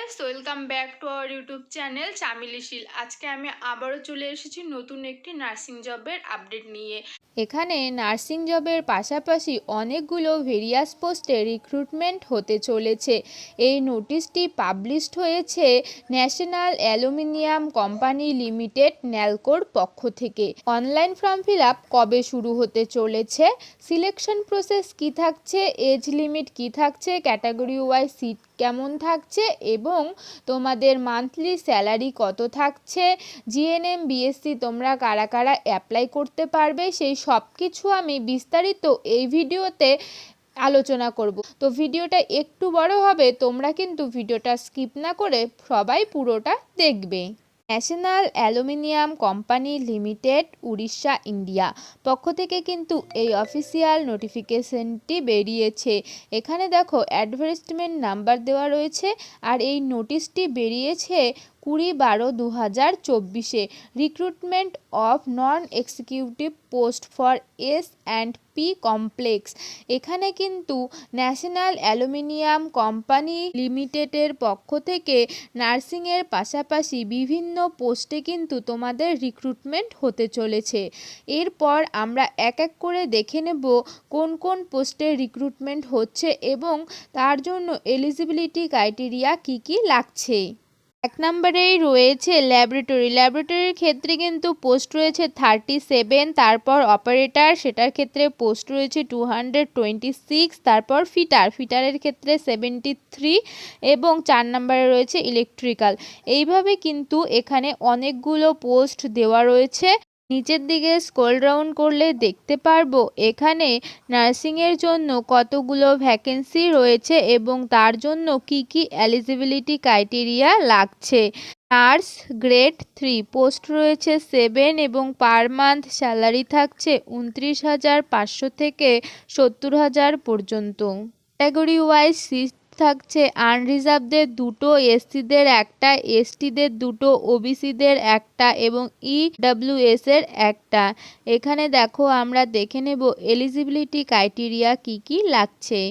Guys, welcome back to our YouTube channel Chameli Sheel. আজকে আমি আবারও চলে এসেছি নতুন একটি নার্সিং জবের আপডেট নিয়ে। এখানে নার্সিং জবের পাশাপাশি অনেকগুলো ভেরিয়াস পোস্টে রিক্রুটমেন্ট হতে চলেছে। এই নোটিশটি পাবলিশড হয়েছে ন্যাশনাল অ্যালুমিনিয়াম কোম্পানি লিমিটেড ন্যালকোর পক্ষ থেকে। অনলাইন ফর্ম ফিল আপ কবে শুরু হতে চলেছে, সিলেকশন প্রসেস কি থাকছে, এজ লিমিট কি থাকছে, ক্যাটাগরি ওয়াইজ সিট কেমন থাকছে এবং তোমাদের মান্থলি স্যালারি কত থাকছে, জিএনএম বিএসসি তোমরা কারা কারা অ্যাপ্লাই করতে পারবে, সেই সব কিছু আমি বিস্তারিত এই ভিডিওতে আলোচনা করব। তো ভিডিওটা একটু বড় হবে, তোমরা কিন্তু ভিডিওটা স্কিপ না করে সবাই পুরোটা দেখবে। National aluminium company limited Orissa India পক্ষ থেকে কিন্তু এই অফিসিয়াল নোটিফিকেশনটি বেরিয়েছে। এখানে দেখো অ্যাডভার্টাইজমেন্ট নাম্বার দেওয়া রয়েছে আর এই নোটিশটি বেরিয়েছে 20/12/2024। Recruitment of non executive post for S&P complex. এখানে কিন্তু ন্যাশনাল অ্যালুমিনিয়াম কোম্পানি লিমিটেডের পক্ষ থেকে নার্সিংয়ের পাশাপাশি বিভিন্ন পোস্টে কিন্তু তোমাদের রিক্রুটমেন্ট হতে চলেছে। এরপর আমরা এক এক করে দেখে নেব কোন কোন পোস্টে রিক্রুটমেন্ট হচ্ছে এবং তার জন্য এলিজিবিলিটি ক্রাইটেরিয়া কি কি লাগছে। এক নম্বরেই রয়েছে ল্যাবরেটরির ক্ষেত্রে কিন্তু পোস্ট রয়েছে 37, তারপর অপারেটর সেটার ক্ষেত্রে পোস্ট রয়েছে 226, তারপর ফিটারের ক্ষেত্রে 73 এবং 4 নম্বরে রয়েছে ইলেকট্রিক্যাল। এইভাবে কিন্তু এখানে অনেকগুলো পোস্ট দেওয়া রয়েছে। নিচের দিকে স্ক্রল ডাউন করলে দেখতে পারবো এখানে নার্সিংয়ের জন্য কতগুলো ভ্যাকেন্সি রয়েছে এবং তার জন্য কি কি এলিজিবিলিটি ক্রাইটেরিয়া লাগছে। নার্স গ্রেড 3 পোস্ট রয়েছে 7 এবং পার মান্থ স্যালারি থাকছে 29,500 থেকে 70,000 পর্যন্ত। ক্যাটাগরি ওয়াইজ সিট থাকছে আনরিজার্ভদের 2টো, এসসিদের 1টা, এসটিদের 2টো, ওবিসিদের 1টা এবং ইডব্লিউএস এর 1টা। এখানে দেখো আমরা দেখে নেব এলিজিবিলিটি ক্রাইটেরিয়া কি কি লাগছে।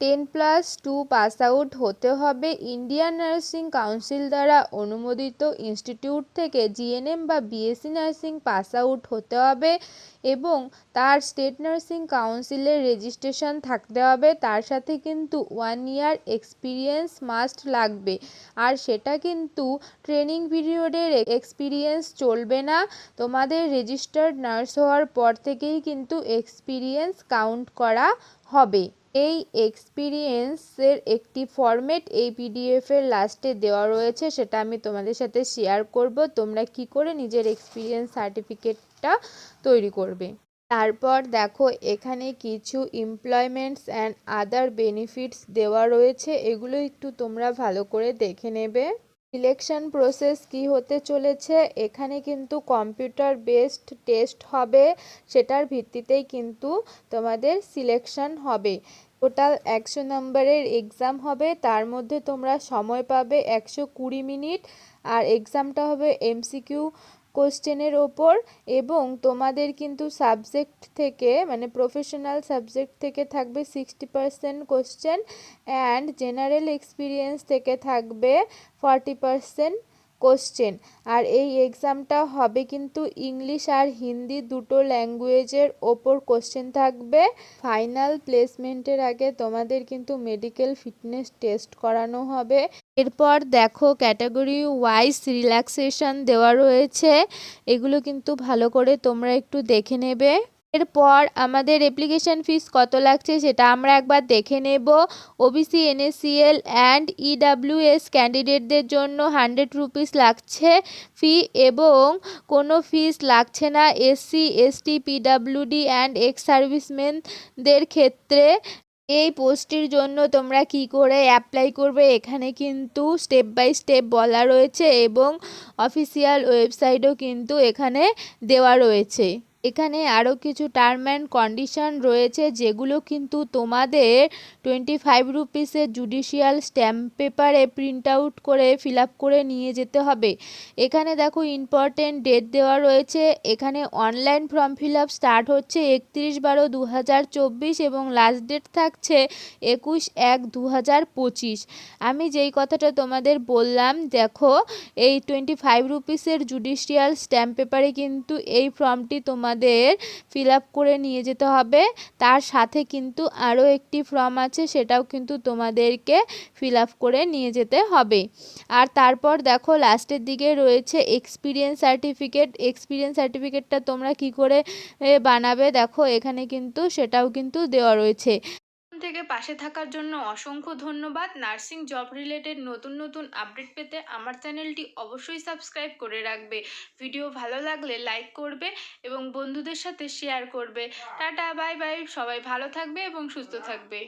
10+2 পাস আউট হতে হবে, ইন্ডিয়ান নার্সিং কাউন্সিল দ্বারা অনুমোদিত ইনস্টিটিউট থেকে জিএনএম বা বিএসসি নার্সিং পাস আউট হতে হবে এবং তার স্টেট নার্সিং কাউন্সিলের রেজিস্ট্রেশন থাকতে হবে। তার সাথে কিন্তু 1 ইয়ার এক্সপিরিয়েন্স মাস্ট লাগবে আর সেটা কিন্তু ট্রেনিং পিরিয়ডের এক্সপিরিয়েন্স চলবে না। তোমাদের রেজিস্টার্ড নার্স হওয়ার পর থেকেই কিন্তু এক্সপিরিয়েন্স কাউন্ট করা হবে। এই এক্সপিরিয়েন্সের একটি ফরম্যাট এই পিডিএফের লাস্টে দেওয়া রয়েছে, সেটা আমি তোমাদের সাথে শেয়ার করব তোমরা কি করে নিজের এক্সপিরিয়েন্স সার্টিফিকেটটা তৈরি করবে। তারপর দেখো এখানে কিছু এমপ্লয়মেন্টস অ্যান্ড আদার বেনিফিটস দেওয়া রয়েছে, এগুলো একটু তোমরা ভালো করে দেখে নেবে। সিলেকশন প্রসেস কি হতে চলেছে, এখানে কিন্তু কম্পিউটার বেসড টেস্ট হবে, সেটার ভিত্তিতেই কিন্তু তোমাদের সিলেকশন হবে। টোটাল 100 নম্বরের এক্সাম হবে, তার মধ্যে তোমরা সময় পাবে 120 মিনিট আর এক্সামটা হবে এমসিকিউ কোশ্চেনের ওপর এবং তোমাদের কিন্তু সাবজেক্ট থেকে মানে প্রফেশনাল সাবজেক্ট থেকে থাকবে 60% কোশ্চেন অ্যান্ড জেনারেল এক্সপিরিয়েন্স থেকে থাকবে 40% কোশ্চেন। আর এই এক্সামটা হবে কিন্তু ইংলিশ আর হিন্দি দুটো ল্যাঙ্গুয়েজের ওপর কোশ্চেন থাকবে। ফাইনাল প্লেসমেন্টের আগে তোমাদের কিন্তু মেডিকেল ফিটনেস টেস্ট করানো হবে। এরপর দেখো ক্যাটাগরি ওয়াইজ রিল্যাক্সেশন দেওয়া রয়েছে, এগুলো কিন্তু ভালো করে তোমরা একটু দেখে নেবে। এরপর আমাদের অ্যাপ্লিকেশন ফিস কত লাগছে সেটা আমরা একবার দেখে নেব। ওবিসি এনএসসিএল অ্যান্ড ইডব্লিউএস ক্যান্ডিডেটদের জন্য 100 রুপিস লাগছে ফি এবং কোনো ফিস লাগছে না SC ST PWD and ex সার্ভিসম্যানদের ক্ষেত্রে। এই পোস্টটির জন্য তোমরা কি করে অ্যাপ্লাই করবে এখানে কিন্তু স্টেপ বাই স্টেপ বলা রয়েছে এবং অফিসিয়াল ওয়েবসাইটও কিন্তু এখানে দেওয়া রয়েছে। এখানে আরও কিছু টার্ম অ্যান্ড কন্ডিশন রয়েছে, যেগুলো কিন্তু তোমাদের 25 রুপিসের জুডিশিয়াল স্ট্যাম্প পেপারে প্রিন্ট আউট করে ফিল আপ করে নিয়ে যেতে হবে। এখানে দেখো ইম্পর্টেন্ট ডেট দেওয়া রয়েছে। এখানে online form fill up start হচ্ছে 31/12/2024 এবং লাস্ট ডেট থাকছে 21/1/2025। আমি যেই কথাটা তোমাদের বললাম, দেখো এই 25 রুপিসের জুডিশিয়াল স্ট্যাম্প পেপারে কিন্তু এই ফর্মটি তোমাদের ফিল আপ করে নিয়ে যেতে হবে। তার সাথে কিন্তু আরও একটি ফর্ম আছে, সেটাও কিন্তু তোমাদেরকে ফিল আপ করে নিয়ে যেতে হবে। আর তারপর দেখো লাস্টের দিকে রয়েছে এক্সপিরিয়েন্স সার্টিফিকেট। এক্সপিরিয়েন্স সার্টিফিকেটটা তোমরা কি করে বানাবে, দেখো এখানে কিন্তু সেটাও কিন্তু দেওয়া রয়েছে। থেকে পাশে থাকার জন্য অসংখ্য ধন্যবাদ। নার্সিং জব রিলেটেড নতুন নতুন আপডেট পেতে আমার চ্যানেলটি অবশ্যই সাবস্ক্রাইব করে রাখবে। ভিডিও ভালো লাগলে লাইক করবে এবং বন্ধুদের সাথে শেয়ার করবে। টাটা, বাই বাই, সবাই ভালো থাকবে এবং সুস্থ থাকবে।